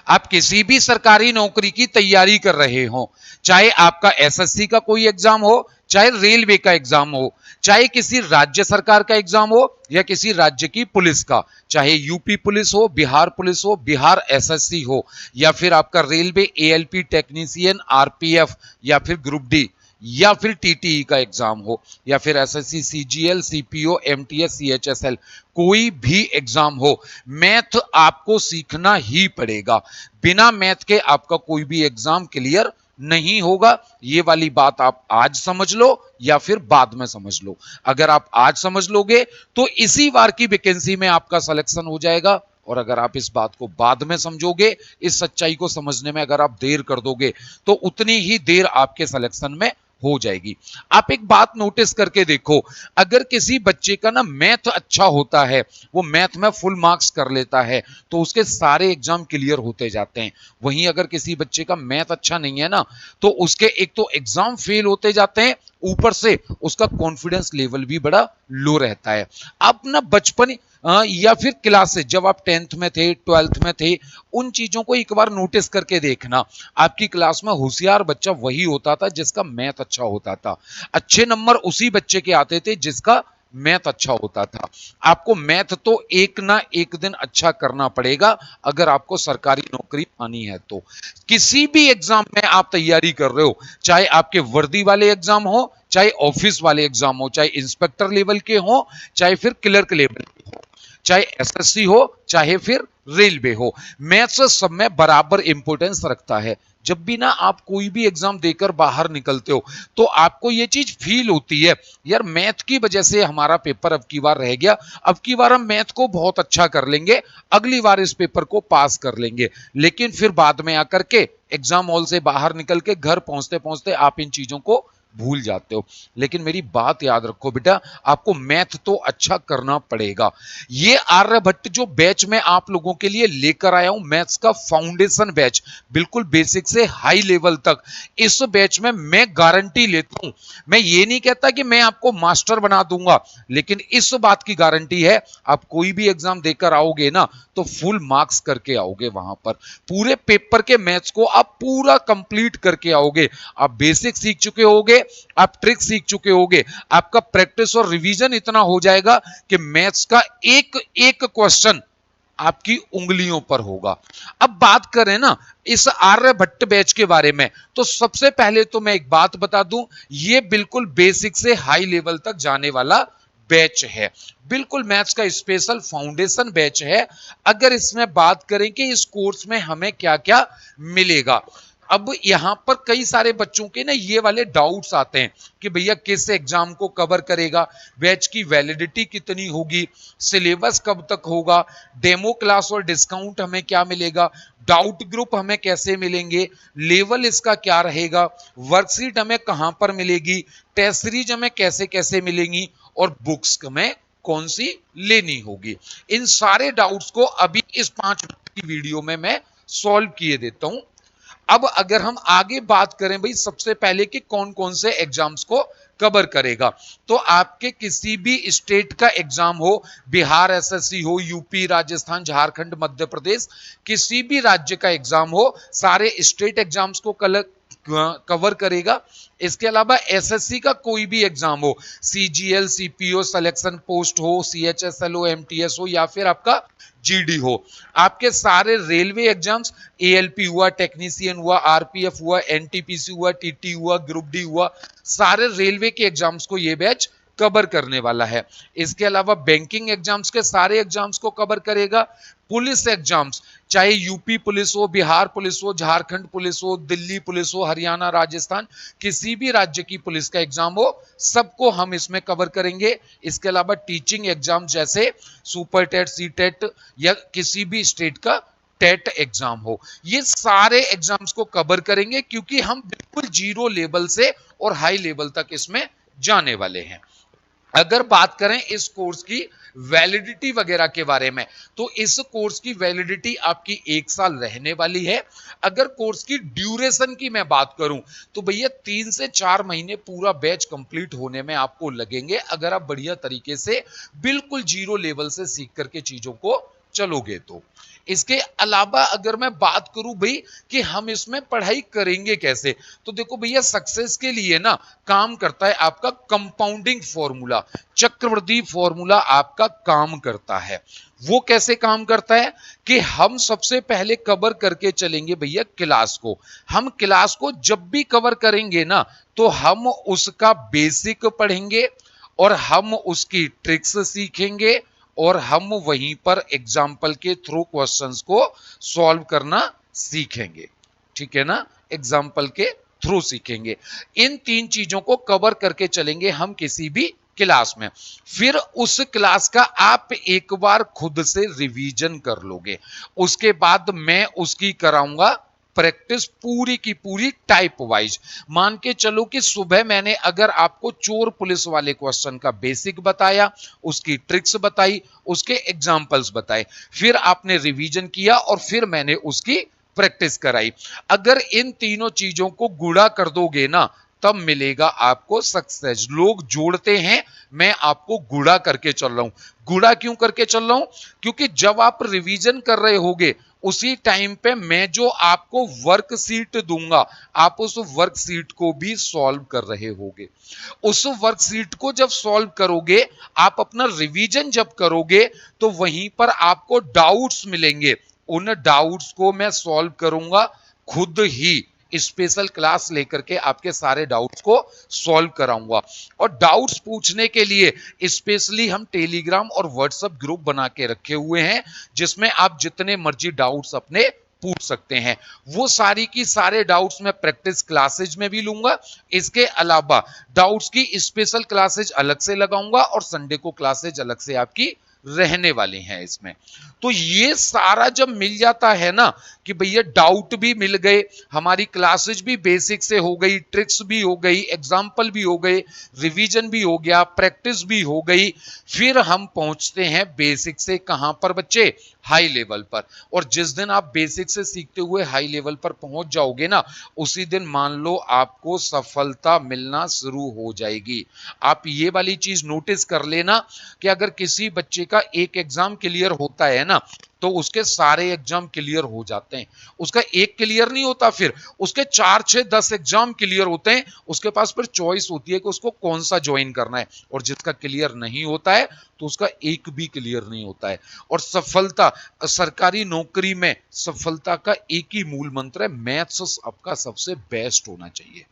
आप किसी भी सरकारी नौकरी की तैयारी कर रहे हो, चाहे आपका एसएससी का कोई एग्जाम हो, चाहे रेलवे का एग्जाम हो, चाहे किसी राज्य सरकार का एग्जाम हो या किसी राज्य की पुलिस का, चाहे यूपी पुलिस हो, बिहार पुलिस हो, बिहार एसएससी हो, या फिर आपका रेलवे एएलपी टेक्नीशियन, आरपीएफ, या फिर ग्रुप डी, या फिर टीटीई का एग्जाम हो, या फिर SSC, CGL, CPO, MTS, CHSL, कोई भी एग्जाम हो, मैथ आपको सीखना ही पड़ेगा। बिना मैथ के आपका कोई भी एग्जाम क्लियर नहीं होगा। ये वाली बात आप आज समझ लो या फिर बाद में समझ लो। अगर आप आज समझ लोगे तो इसी बार की वैकेंसी में आपका सिलेक्शन हो जाएगा, और अगर आप इस बात को बाद में समझोगे, इस सच्चाई को समझने में अगर आप देर कर दोगे, तो उतनी ही देर आपके सिलेक्शन में हो जाएगी। आप एक बात नोटिस करके देखो, अगर किसी बच्चे का ना मैथ अच्छा होता है, वो मैथ में फुल मार्क्स कर लेता है, तो उसके सारे एग्जाम क्लियर होते जाते हैं। वहीं अगर किसी बच्चे का मैथ अच्छा नहीं है ना, तो उसके एक तो एग्जाम फेल होते जाते हैं, ऊपर से उसका कॉन्फिडेंस लेवल भी बड़ा लो रहता है। आप ना बचपन या फिर क्लासेस, जब आप 10th में थे, 12th में थे, उन चीजों को एक बार नोटिस करके देखना। आपकी क्लास में होशियार बच्चा वही होता था जिसका मैथ अच्छा होता था। अच्छे नंबर उसी बच्चे के आते थे जिसका मैथ अच्छा होता था। आपको मैथ तो एक ना एक दिन अच्छा करना पड़ेगा अगर आपको सरकारी नौकरी पानी है तो। किसी भी एग्जाम में आप तैयारी कर रहे हो, चाहे आपके वर्दी वाले एग्जाम हो, चाहे ऑफिस वाले एग्जाम हो, चाहे इंस्पेक्टर लेवल के हो, चाहे फिर क्लर्क लेवल के हो, चाहे एसएससी हो, चाहे फिर रेलवे हो, मैथ्स सब में बराबर इंपॉर्टेंस रखता है। जब भी ना आप कोई भी एग्जाम देकर बाहर निकलते हो, तो आपको ये चीज फील होती है, यार मैथ की वजह से हमारा पेपर अब की बार रह गया, अब की बार हम मैथ को बहुत अच्छा कर लेंगे, अगली बार इस पेपर को पास कर लेंगे। लेकिन फिर बाद में आकर के एग्जाम हॉल से बाहर निकल के घर पहुंचते पहुंचते आप इन चीजों को भूल जाते हो। लेकिन मेरी बात याद रखो बेटा, आपको मैथ तो अच्छा करना पड़ेगा। ये आर्यभट्ट जो बैच मैं आप लोगों के लिए लेकर आया हूं, मैथ्स का फाउंडेशन बैच, बिल्कुल बेसिक से हाई लेवल तक, इस बैच में मैं गारंटी लेता हूं। मैं ये नहीं कहता कि मैं आपको मास्टर बना दूंगा, लेकिन इस बात की गारंटी है, आप कोई भी एग्जाम देकर आओगे ना, तो फुल मार्क्स करके आओगे। वहां पर पूरे पेपर के मैथ्स को आप पूरा कंप्लीट करके आओगे। आप बेसिक सीख चुके होगे, आप ट्रिक सीख चुके होगे, आपका प्रैक्टिस और रिवीजन इतना हो जाएगा कि मैथ्स का एक एक क्वेश्चन आपकी उंगलियों पर होगा। अब बात करें ना इस आर्यभट्ट बैच के बारे में, तो सबसे पहले तो मैं एक बात बता दूं, ये बिल्कुल बेसिक से हाई लेवल तक जाने वाला बैच है, बिल्कुल मैथ्स का स्पेशल फाउंडेशन बैच है। अगर इसमें बात करें कि इस कोर्स में हमें क्या क्या मिलेगा, अब यहां पर कई सारे बच्चों के ना ये वाले डाउट्स आते हैं कि भैया किस एग्जाम को कवर करेगा, बैच की वैलिडिटी कितनी होगी, सिलेबस कब तक होगा, डेमो क्लास और डिस्काउंट हमें क्या मिलेगा, डाउट ग्रुप हमें कैसे मिलेंगे, लेवल इसका क्या रहेगा, वर्कशीट हमें कहां पर मिलेगी, टेस्ट सीरीज हमें कैसे कैसे मिलेंगी, और बुक्स हमें कौन सी लेनी होगी। इन सारे डाउट्स को अभी इस 5 मिनट की वीडियो में मैं सॉल्व किए देता हूं। अब अगर हम आगे बात करें भाई सबसे पहले कि कौन कौन से एग्जाम्स को कवर करेगा, तो आपके किसी भी स्टेट का एग्जाम हो, बिहार एसएससी हो, यूपी, राजस्थान, झारखंड, मध्य प्रदेश, किसी भी राज्य का एग्जाम हो, सारे स्टेट एग्जाम्स को कवर करेगा। इसके अलावा एसएससी का कोई भी एग्जाम हो, सीजीएल, सीपीओ, सिलेक्शन पोस्ट हो, सीएचएसएल हो, एमटीएस हो, या फिर आपका जीडी हो, आपके सारे रेलवे एग्जाम्स, एएलपी हुआ, टेक्नीशियन हुआ, आरपीएफ हुआ, एनटीपीसी हुआ, टीटी हुआ, ग्रुप डी हुआ, सारे रेलवे के एग्जाम्स को यह बैच कवर करने वाला है। इसके अलावा बैंकिंग एग्जाम्स के सारे एग्जाम्स को कवर करेगा। पुलिस एग्जाम्स, चाहे यूपी पुलिस हो, बिहार पुलिस हो, झारखंड पुलिस हो, दिल्ली पुलिस हो, हरियाणा, राजस्थान, किसी भी राज्य की पुलिस का एग्जाम हो, सबको हम इसमें कवर करेंगे। इसके अलावा टीचिंग एग्जाम जैसे सुपर टेट, सी टेट, या किसी भी स्टेट का टेट एग्जाम हो, ये सारे एग्जाम्स को कवर करेंगे, क्योंकि हम बिल्कुल जीरो लेवल से और हाई लेवल तक इसमें जाने वाले हैं। अगर बात करें इस कोर्स की वैलिडिटी वगैरह के बारे में, तो इस कोर्स की वैलिडिटी आपकी 1 साल रहने वाली है। अगर कोर्स की ड्यूरेशन की मैं बात करूं, तो भैया 3 से 4 महीने पूरा बैच कंप्लीट होने में आपको लगेंगे, अगर आप बढ़िया तरीके से बिल्कुल जीरो लेवल से सीख करके चीजों को चलोगे तो। इसके अलावा अगर मैं बात करूं भाई कि हम इसमें पढ़ाई करेंगे कैसे, तो देखो भैया सक्सेस के लिए ना काम करता है आपका कंपाउंडिंग फॉर्मूला, चक्रवृद्धि फॉर्मूला आपका काम करता है। वो कैसे काम करता है कि हम सबसे पहले कवर करके चलेंगे भैया क्लास को। हम क्लास को जब भी कवर करेंगे ना तो हम उसका बेसिक पढ़ेंगे और हम उसकी ट्रिक्स सीखेंगे और हम वहीं पर एग्जाम्पल के थ्रू क्वेश्चंस को सॉल्व करना सीखेंगे। ठीक है ना, एग्जाम्पल के थ्रू सीखेंगे। इन तीन चीजों को कवर करके चलेंगे हम किसी भी क्लास में। फिर उस क्लास का आप एक बार खुद से रिवीजन कर लोगे, उसके बाद मैं उसकी कराऊंगा प्रैक्टिस पूरी की पूरी टाइप वाइज। मान के चलो कि सुबह मैंने अगर आपको चोर पुलिस वाले क्वेश्चन का बेसिक बताया, उसकी ट्रिक्स बताई, उसके एग्जाम्पल्स बताए, फिर आपने रिवीजन किया और फिर मैंने उसकी प्रैक्टिस कराई। अगर इन तीनों चीजों को गुणा कर दोगे ना तब मिलेगा आपको सक्सेस। लोग जोड़ते हैं, मैं आपको गुणा करके चल रहा हूं। गुणा क्यों करके चल रहा हूं? क्योंकि जब आप रिवीजन कर रहे होगे उसी टाइम पे मैं जो आपको वर्कशीट दूंगा आप उस वर्कशीट को भी सॉल्व कर रहे होगे। उस वर्कशीट को जब सॉल्व करोगे, आप अपना रिवीजन जब करोगे तो वहीं पर आपको डाउट्स मिलेंगे। उन डाउट्स को मैं सॉल्व करूंगा खुद ही, स्पेशल क्लास लेकर के आपके सारे डाउट्स को सॉल्व कराऊंगा। और डाउट्स पूछने के लिए स्पेशली हम टेलीग्राम और व्हाट्सएप ग्रुप बना के रखे हुए हैं जिसमें आप जितने मर्जी डाउट्स अपने पूछ सकते हैं। वो सारी की सारे डाउट्स मैं प्रैक्टिस क्लासेज में भी लूंगा। इसके अलावा डाउट्स की स्पेशल क्लासेज अलग से लगाऊंगा और संडे को क्लासेज अलग से आपकी रहने वाली हैं इसमें। तो ये सारा जब मिल जाता है ना कि भैया डाउट भी मिल गए, हमारी क्लासेज भी बेसिक से हो गई, ट्रिक्स भी हो गई, एग्जाम्पल भी हो गए, रिवीजन भी हो गया, प्रैक्टिस भी हो गई, फिर हम पहुंचते हैं बेसिक से कहां पर बच्चे? हाई लेवल पर। और जिस दिन आप बेसिक से सीखते हुए हाई लेवल पर पहुंच जाओगे ना उसी दिन मान लो आपको सफलता मिलना शुरू हो जाएगी। आप ये वाली चीज नोटिस कर लेना कि अगर किसी बच्चे का एक एग्जाम क्लियर होता है ना तो उसके सारे एग्जाम क्लियर हो जाते हैं। उसका एक क्लियर नहीं होता, फिर उसके 4 6 10 एग्जाम क्लियर होते हैं। उसके पास फिर चॉइस होती है कि उसको कौन सा ज्वाइन करना है। और जिसका क्लियर नहीं होता है तो उसका एक भी क्लियर नहीं होता है। और सफलता, सरकारी नौकरी में सफलता का एक ही मूल मंत्र है, मैथ्स आपका सबसे बेस्ट होना चाहिए।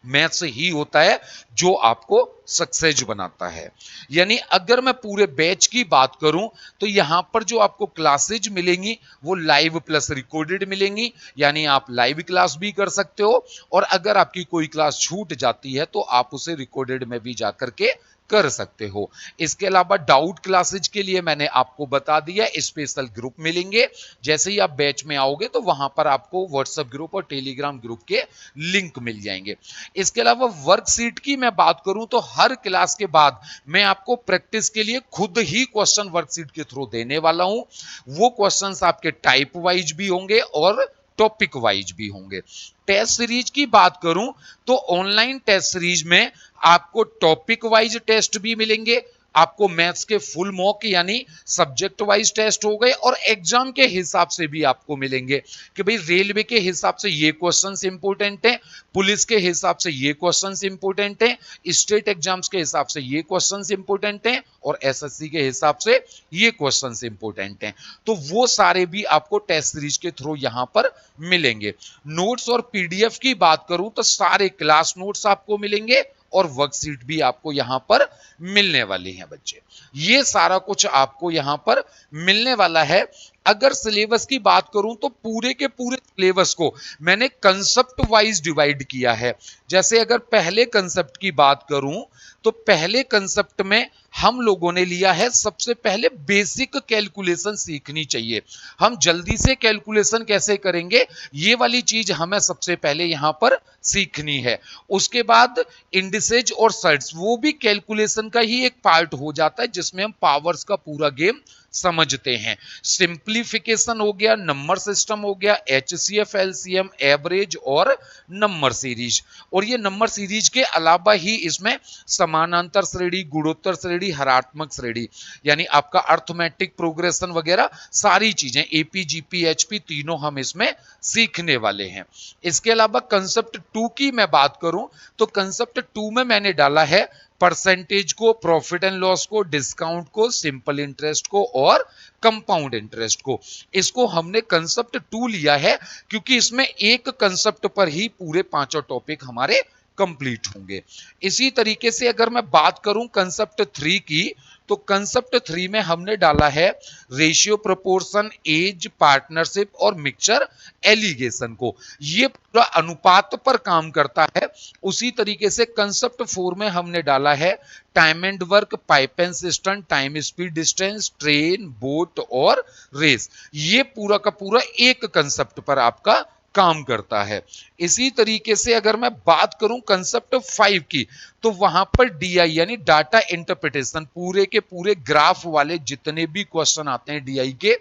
मैथ्स ही होता है जो आपको सक्सेस बनाता है। यानी अगर मैं पूरे बैच की बात करूं तो यहां पर जो आपको क्लासेज मिलेंगी वो लाइव प्लस रिकॉर्डेड मिलेंगी, यानी आप लाइव क्लास भी कर सकते हो और अगर आपकी कोई क्लास छूट जाती है तो आप उसे रिकॉर्डेड में भी जाकर के कर सकते हो। इसके अलावा डाउट क्लासेज के लिए मैंने आपको बता दिया स्पेशल ग्रुप मिलेंगे। जैसे ही आप बैच में आओगे तो वहां पर आपको व्हाट्सएप ग्रुप और टेलीग्राम ग्रुप के लिंक मिल जाएंगे। इसके अलावा वर्कशीट की मैं बात करूं तो हर क्लास के बाद मैं आपको प्रैक्टिस के लिए खुद ही क्वेश्चन वर्कशीट के थ्रू देने वाला हूं। वो क्वेश्चंस आपके टाइप वाइज भी होंगे और टॉपिक वाइज भी होंगे। टेस्ट सीरीज की बात करूं तो ऑनलाइन टेस्ट सीरीज में आपको टॉपिक वाइज टेस्ट भी मिलेंगे, आपको मैथ्स के फुल मॉक यानी सब्जेक्ट वाइज टेस्ट हो गए और एग्जाम के हिसाब से भी आपको मिलेंगे कि भाई रेलवे के हिसाब से ये क्वेश्चंस इंपॉर्टेंट हैं, पुलिस के हिसाब से ये क्वेश्चंस इंपॉर्टेंट हैं, स्टेट एग्जाम्स के हिसाब से ये क्वेश्चंस इंपॉर्टेंट हैं और एसएससी के हिसाब से ये क्वेश्चंस इंपॉर्टेंट हैं। तो वो सारे भी आपको टेस्ट सीरीज के थ्रू यहां पर मिलेंगे। नोट्स और पीडीएफ की बात करूं तो सारे क्लास नोट्स आपको मिलेंगे और वर्कशीट भी आपको यहां पर मिलने वाली है बच्चे। ये सारा कुछ आपको यहां पर मिलने वाला है। अगर सिलेबस की बात करूं तो पूरे के पूरे सिलेबस को मैंने कंसेप्ट वाइज डिवाइड किया है। जैसे अगर पहले कंसेप्ट की बात करूं तो पहले कंसेप्ट में हम लोगों ने लिया है सबसे पहले बेसिक कैलकुलेशन सीखनी चाहिए। हम जल्दी से कैलकुलेशन कैसे करेंगे ये वाली चीज हमें सबसे पहले यहां पर सीखनी है। उसके बाद इंडिसेज और सेट्स वो भी कैलकुलेशन का ही एक पार्ट हो जाता है जिसमें हम पावर्स का पूरा गेम समझते हैं। सिंप्लीफिकेशन हो गया, नंबर सिस्टम हो गया, एचसीएफ, एलसीएम, एवरेज और नंबर सीरीज। और ये नंबर सीरीज के अलावा ही इसमें समानांतर श्रेणी, गुणोत्तर श्रेणी, हरात्मक श्रेणी, यानी आपका अर्थमेटिक प्रोग्रेशन वगैरह सारी चीजें, एपी, जीपी, एचपी, तीनों हम इसमें सीखने वाले हैं। इसके अलावा कंसेप्ट 2 की मैं बात करूं तो कंसेप्ट 2 में मैंने डाला है परसेंटेज को, प्रॉफिट एंड लॉस को, डिस्काउंट को, सिंपल इंटरेस्ट को और कंपाउंड इंटरेस्ट को। इसको हमने कंसेप्ट 2 लिया है क्योंकि इसमें एक कंसेप्ट पर ही पूरे पांचों टॉपिक हमारे कंप्लीट होंगे। इसी तरीके से अगर मैं बात करूं कंसेप्ट 3 की तो कंसेप्ट 3 में हमने डाला है रेशियो, प्रोपोर्शन, एज, पार्टनरशिप और मिक्सचर एलिगेशन को। ये पूरा अनुपात पर काम करता है। उसी तरीके से कंसेप्ट 4 में हमने डाला है time and work, pipe and system, time, speed, distance, train, boat और रेस। ये पूरा का पूरा एक कंसेप्ट पर आपका काम करता है। इसी तरीके से अगर मैं बात करूं कंसेप्ट 5 की तो वहां पर डीआई यानी डाटा इंटरप्रिटेशन, पूरे के पूरे ग्राफ वाले जितने भी क्वेश्चन आते हैं डीआई के,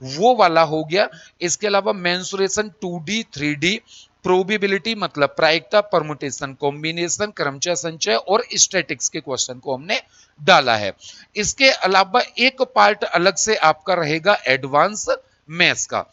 वो वाला हो गया। इसके अलावा मेंसुरेशन, 2D, 3D, प्रोबेबिलिटी मतलब प्रायिकता, परमुटेशन, कॉम्बिनेशन, क्रमचय संचय और स्टैटिक्स के क्वेश्चन को हमने डाला है। इसके अलावा एक पार्ट अलग से आपका रहेगा एडवांस मैथ्स का,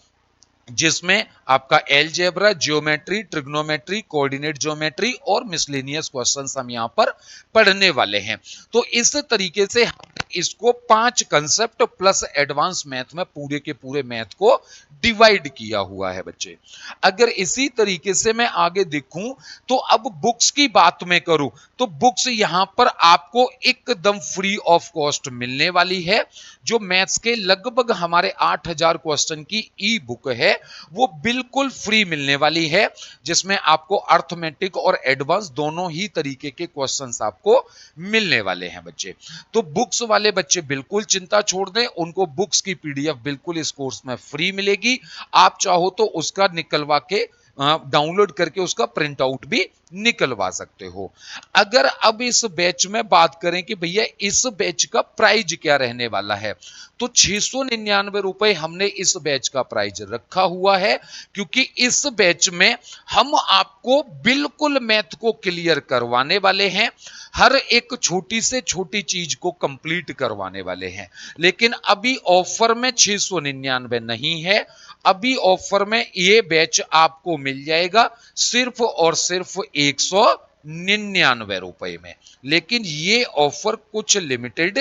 जिसमें आपका algebra, geometry, trigonometry, coordinate geometry और मिसलेनियस क्वेश्चंस हम यहां पर पढ़ने वाले हैं। तो इस तरीके से इसको 5 कंसेप्ट प्लस एडवांस मैथ में पूरे के पूरे मैथ को डिवाइड किया हुआ है बच्चे। अगर इसी तरीके से मैं आगे देखूं तो अब बुक्स की बात में करूं तो बुक्स यहां पर आपको एकदम फ्री ऑफ कॉस्ट मिलने वाली है। जो मैथ्स के लगभग हमारे 8000 क्वेश्चन की ई बुक है वो बिल्कुल फ्री मिलने वाली है, जिसमें आपको अर्थमेटिक और एडवांस दोनों ही तरीके के क्वेश्चंस आपको मिलने वाले हैं बच्चे। तो बुक्स वाले बच्चे बिल्कुल चिंता छोड़ दें, उनको बुक्स की पीडीएफ बिल्कुल इस कोर्स में फ्री मिलेगी। आप चाहो तो उसका निकलवा के डाउनलोड करके उसका प्रिंट आउट भी निकलवा सकते हो। अगर अब इस बैच में बात करें कि भैया इस बैच का प्राइज क्या रहने वाला है, तो 699 रुपए हमने इस बैच का प्राइज रखा हुआ है, क्योंकि इस बैच में हम आपको बिल्कुल मैथ को क्लियर करवाने वाले हैं, हर एक छोटी से छोटी चीज को कंप्लीट करवाने वाले हैं। लेकिन अभी ऑफर में 699 नहीं है, अभी ऑफर में ये बैच आपको मिल जाएगा सिर्फ और सिर्फ 199 रुपए में। लेकिन ये ऑफर कुछ लिमिटेड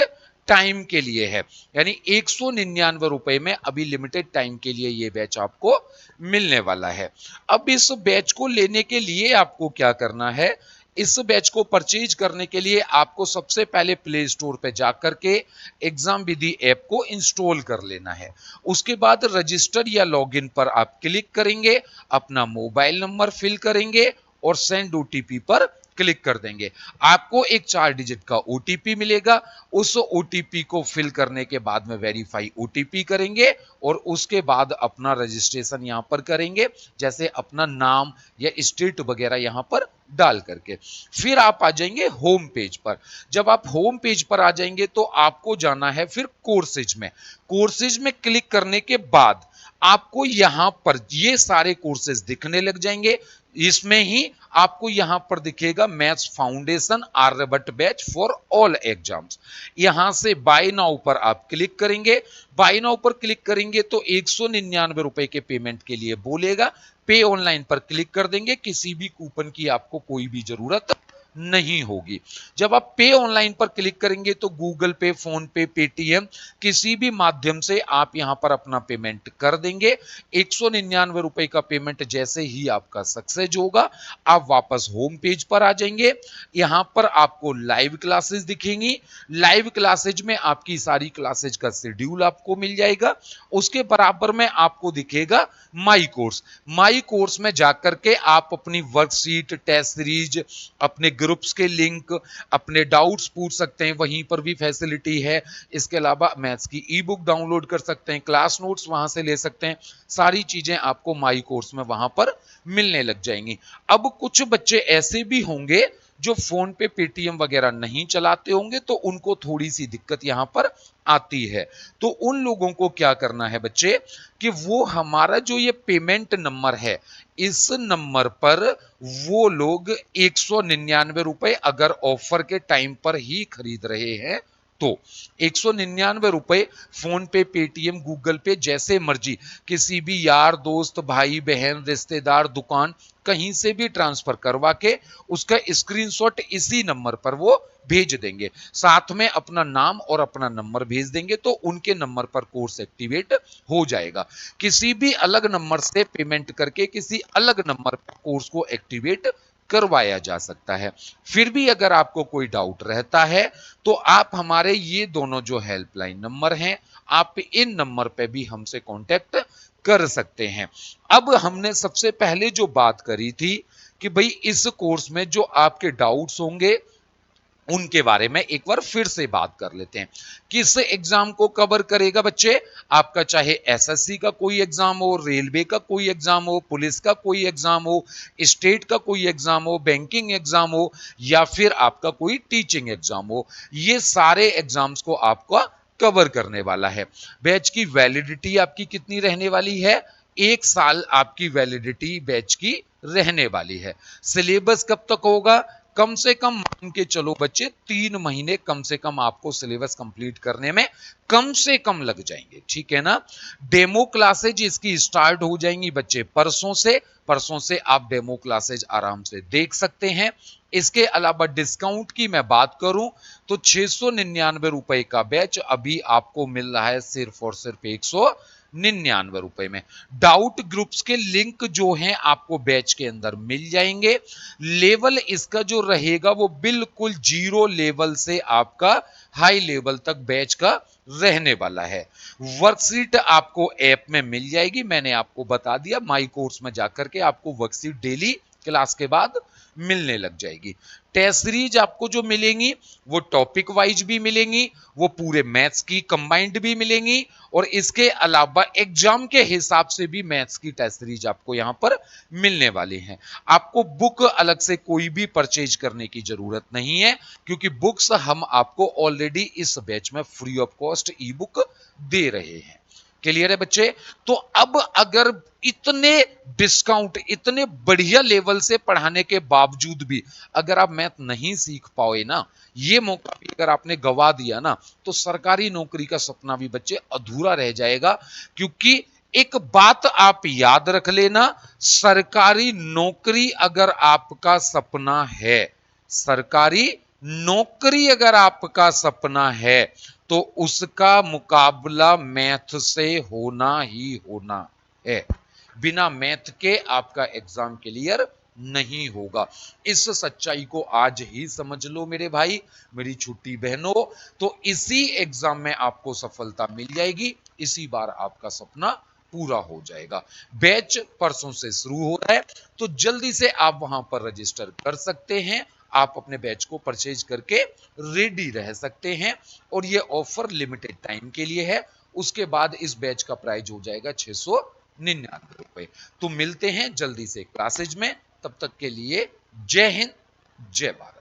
टाइम के लिए है, यानी 199 रुपए में अभी लिमिटेड टाइम के लिए ये बैच आपको मिलने वाला है। अब इस बैच को लेने के लिए आपको क्या करना है, इस बैच को परचेज करने के लिए आपको सबसे पहले प्ले स्टोर पे जाकर के एग्जाम विधि ऐप को इंस्टॉल कर लेना है। उसके बाद रजिस्टर या लॉगिन पर आप क्लिक करेंगे, अपना मोबाइल नंबर फिल करेंगे और सेंड ओटीपी पर क्लिक कर देंगे। आपको एक 4 डिजिट का ओटीपी मिलेगा। उस ओटीपी को फिल करने के बाद में वेरीफाई ओटीपी करेंगे और उसके बाद अपना रजिस्ट्रेशन यहां पर करेंगे, जैसे अपना नाम या स्टेट वगैरह यहां पर डाल करके। फिर आप आ जाएंगे होम पेज पर। जब आप होम पेज पर आ जाएंगे तो आपको जाना है फिर कोर्सेज में। कोर्सेज में क्लिक करने के बाद आपको यहां पर ये सारे कोर्सेज दिखने लग जाएंगे। इसमें ही आपको यहां पर दिखेगा maths foundation Aryabhatta batch for all exams. यहां से बाय नाउ पर आप क्लिक करेंगे। बाय नाउ पर क्लिक करेंगे तो 199 रुपए के पेमेंट के लिए बोलेगा। पे ऑनलाइन पर क्लिक कर देंगे, किसी भी कूपन की आपको कोई भी जरूरत नहीं होगी। जब आप पे ऑनलाइन पर क्लिक करेंगे तो गूगल पे, फोन पे, पेटीएम किसी भी माध्यम से आप यहां पर अपना पेमेंट कर देंगे। 199 रुपए का पेमेंट जैसे ही आपका सक्सेस होगा, आप वापस होम पेज पर आ जाएंगे। यहां पर आपको लाइव क्लासेस दिखेंगी। लाइव क्लासेज में आपकी सारी क्लासेज का शेड्यूल आपको मिल जाएगा। उसके बराबर में आपको दिखेगा माई कोर्स। माई कोर्स में जाकर के आप अपनी वर्कशीट, टेस्ट सीरीज, अपने ग्रुप्स के लिंक, अपने डाउट्स पूछ सकते हैं, वहीं पर भी फैसिलिटी है। इसके अलावा मैथ्स की ई बुक डाउनलोड कर सकते हैं, क्लास नोट्स वहां से ले सकते हैं। सारी चीजें आपको माई कोर्स में वहां पर मिलने लग जाएंगी। अब कुछ बच्चे ऐसे भी होंगे जो फोन पे, पेटीएम वगैरह नहीं चलाते होंगे, तो उनको थोड़ी सी दिक्कत यहां पर आती है। तो उन लोगों को क्या करना है बच्चे कि वो हमारा जो ये पेमेंट नंबर है, इस नंबर पर वो लोग 199 रुपए अगर ऑफर के टाइम पर ही खरीद रहे हैं तो 199 रुपए फोन पे, पेटीएम, गूगल पे, जैसे मर्जी किसी भी यार दोस्त, भाई बहन, रिश्तेदार, दुकान, कहीं से भी ट्रांसफर करवा के उसका स्क्रीनशॉट इसी नंबर पर वो भेज देंगे, साथ में अपना नाम और अपना नंबर भेज देंगे, तो उनके नंबर पर कोर्स एक्टिवेट हो जाएगा। किसी भी अलग नंबर से पेमेंट करके किसी अलग नंबर पर कोर्स को एक्टिवेट करवाया जा सकता है। फिर भी अगर आपको कोई डाउट रहता है तो आप हमारे ये दोनों जो हेल्पलाइन नंबर हैं, आप इन नंबर पे भी हमसे कांटेक्ट कर सकते हैं। अब हमने सबसे पहले जो बात करी थी कि भाई इस कोर्स में जो आपके डाउट्स होंगे उनके बारे में एक बार फिर से बात कर लेते हैं। किस एग्जाम को कवर करेगा बच्चे? आपका चाहे एसएससी का कोई एग्जाम हो, रेलवे का कोई एग्जाम हो, पुलिस का कोई एग्जाम हो, स्टेट का कोई एग्जाम हो, बैंकिंग एग्जाम हो, या फिर आपका कोई टीचिंग एग्जाम हो, ये सारे एग्जाम्स को आपका कवर करने वाला है। बैच की वैलिडिटी आपकी कितनी रहने वाली है? 1 साल आपकी वैलिडिटी बैच की रहने वाली है। सिलेबस कब तक होगा? कम से कम मान के चलो बच्चे 3 महीने कम से कम आपको सिलेबस कंप्लीट करने में कम से कम लग जाएंगे, ठीक है ना। डेमो क्लासेज इसकी स्टार्ट हो जाएंगी बच्चे परसों से आप डेमो क्लासेज आराम से देख सकते हैं। इसके अलावा डिस्काउंट की मैं बात करूं तो 699 रुपए का बैच अभी आपको मिल रहा है सिर्फ और सिर्फ 199 रुपए में। डाउट ग्रुप्स के लिंक जो हैं आपको बैच के अंदर मिल जाएंगे। लेवल इसका जो रहेगा वो बिल्कुल 0 लेवल से आपका हाई लेवल तक बैच का रहने वाला है। वर्कशीट आपको ऐप में मिल जाएगी, मैंने आपको बता दिया, माई कोर्स में जाकर के आपको वर्कशीट डेली क्लास के बाद मिलने लग जाएगी। टेस्ट सीरीज आपको जो मिलेंगी वो टॉपिक वाइज भी मिलेंगी, वो पूरे मैथ्स की कंबाइंड भी मिलेंगी, और इसके अलावा एग्जाम के हिसाब से भी मैथ्स की टेस्ट सीरीज आपको यहां पर मिलने वाली हैं। आपको बुक अलग से कोई भी परचेज करने की जरूरत नहीं है, क्योंकि बुक्स हम आपको ऑलरेडी इस बैच में free of cost e book दे रहे हैं। क्लियर है बच्चे? तो अब अगर इतने डिस्काउंट, इतने बढ़िया लेवल से पढ़ाने के बावजूद भी अगर आप मैथ नहीं सीख पाओगे ना, ये मौका भी अगर आपने गवा दिया ना, तो सरकारी नौकरी का सपना भी बच्चे अधूरा रह जाएगा। क्योंकि एक बात आप याद रख लेना, सरकारी नौकरी अगर आपका सपना है, सरकारी नौकरी अगर आपका सपना है, तो उसका मुकाबला मैथ से होना ही होना है। बिना मैथ के आपका एग्जाम क्लियर नहीं होगा। इस सच्चाई को आज ही समझ लो मेरे भाई, मेरी छोटी बहनों। तो इसी एग्जाम में आपको सफलता मिल जाएगी, इसी बार आपका सपना पूरा हो जाएगा। बैच परसों से शुरू हो रहा है, तो जल्दी से आप वहां पर रजिस्टर कर सकते हैं। आप अपने बैच को परचेज करके रेडी रह सकते हैं, और ये ऑफर लिमिटेड टाइम के लिए है। उसके बाद इस बैच का प्राइस हो जाएगा 699 रुपए। तो मिलते हैं जल्दी से क्लासेज में, तब तक के लिए जय हिंद, जय भारत।